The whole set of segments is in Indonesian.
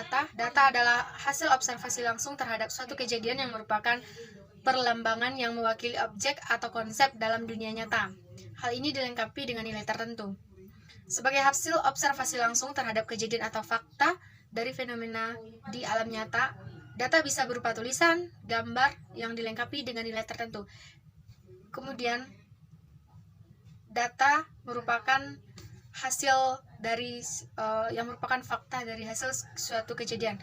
data. Data adalah hasil observasi langsung terhadap suatu kejadian yang merupakan perlembangan yang mewakili objek atau konsep dalam dunia nyata. Hal ini dilengkapi dengan nilai tertentu. Sebagai hasil observasi langsung terhadap kejadian atau fakta dari fenomena di alam nyata, data bisa berupa tulisan, gambar yang dilengkapi dengan nilai tertentu. Kemudian, data merupakan hasil dari yang merupakan fakta dari hasil suatu kejadian.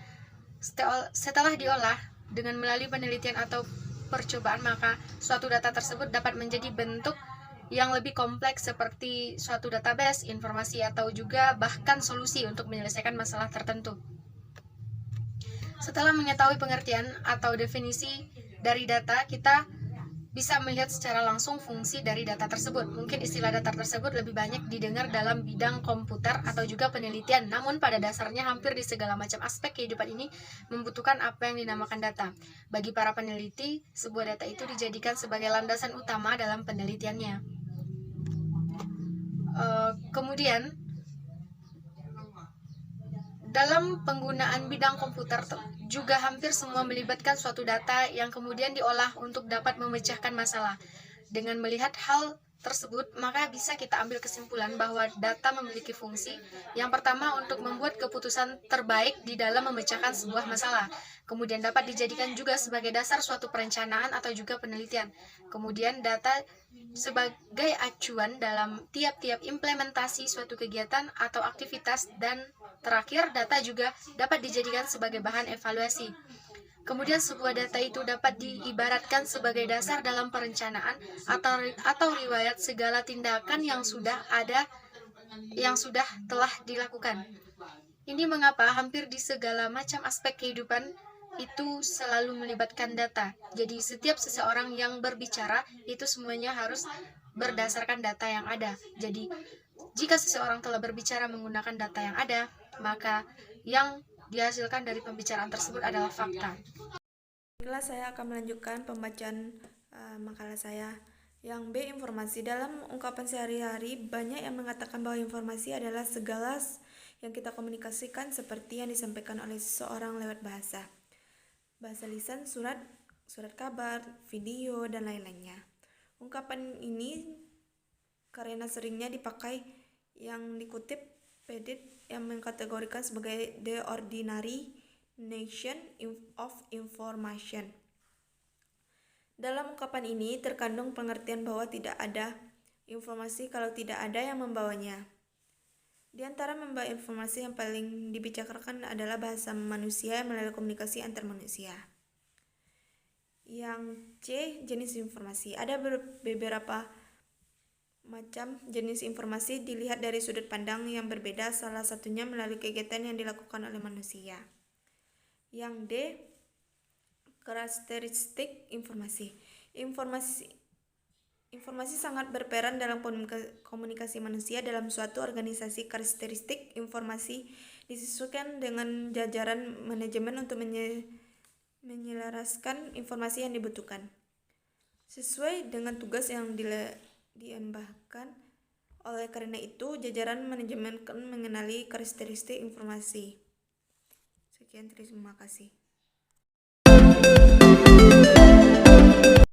Setelah diolah dengan melalui penelitian atau percobaan, maka suatu data tersebut dapat menjadi bentuk yang lebih kompleks seperti suatu database, informasi, atau juga bahkan solusi untuk menyelesaikan masalah tertentu. Setelah mengetahui pengertian atau definisi dari data, kita bisa melihat secara langsung fungsi dari data tersebut. Mungkin istilah data tersebut lebih banyak didengar dalam bidang komputer atau juga penelitian, namun pada dasarnya hampir di segala macam aspek kehidupan ini membutuhkan apa yang dinamakan data. Bagi para peneliti, sebuah data itu dijadikan sebagai landasan utama dalam penelitiannya. Kemudian, dalam penggunaan bidang komputer juga hampir semua melibatkan suatu data yang kemudian diolah untuk dapat memecahkan masalah. Dengan melihat hal tersebut, maka bisa kita ambil kesimpulan bahwa data memiliki fungsi yang pertama untuk membuat keputusan terbaik di dalam memecahkan sebuah masalah. Kemudian dapat dijadikan juga sebagai dasar suatu perencanaan atau juga penelitian. Kemudian data sebagai acuan dalam tiap-tiap implementasi suatu kegiatan atau aktivitas, dan terakhir data juga dapat dijadikan sebagai bahan evaluasi. Kemudian sebuah data itu dapat diibaratkan sebagai dasar dalam perencanaan atau riwayat segala tindakan yang sudah telah dilakukan. Ini mengapa hampir di segala macam aspek kehidupan itu selalu melibatkan data. Jadi setiap seseorang yang berbicara itu semuanya harus berdasarkan data yang ada. Jadi jika seseorang telah berbicara menggunakan data yang ada, maka yang dihasilkan dari pembicaraan tersebut adalah fakta. Baiklah, saya akan melanjutkan pembacaan makalah saya. Yang B, informasi. Dalam ungkapan sehari-hari, banyak yang mengatakan bahwa informasi adalah segala yang kita komunikasikan seperti yang disampaikan oleh seseorang lewat bahasa lisan, surat kabar, video, dan lain-lainnya. Ungkapan ini karena seringnya dipakai yang dikutip Pedit yang mengkategorikan sebagai the ordinary nation of information. Dalam ungkapan ini terkandung pengertian bahwa tidak ada informasi kalau tidak ada yang membawanya. Di antara membawa informasi yang paling dibicarakan adalah bahasa manusia melalui komunikasi antar manusia. Yang C, jenis informasi. Ada beberapa macam jenis informasi dilihat dari sudut pandang yang berbeda, salah satunya melalui kegiatan yang dilakukan oleh manusia. Yang D, karakteristik informasi. Informasi sangat berperan dalam komunikasi manusia. Dalam suatu organisasi, karakteristik informasi disesuaikan dengan jajaran manajemen untuk menyelaraskan informasi yang dibutuhkan sesuai dengan tugas yang diembahkan. Oleh karena itu, jajaran manajemen akan mengenali karakteristik informasi. Sekian, terima kasih.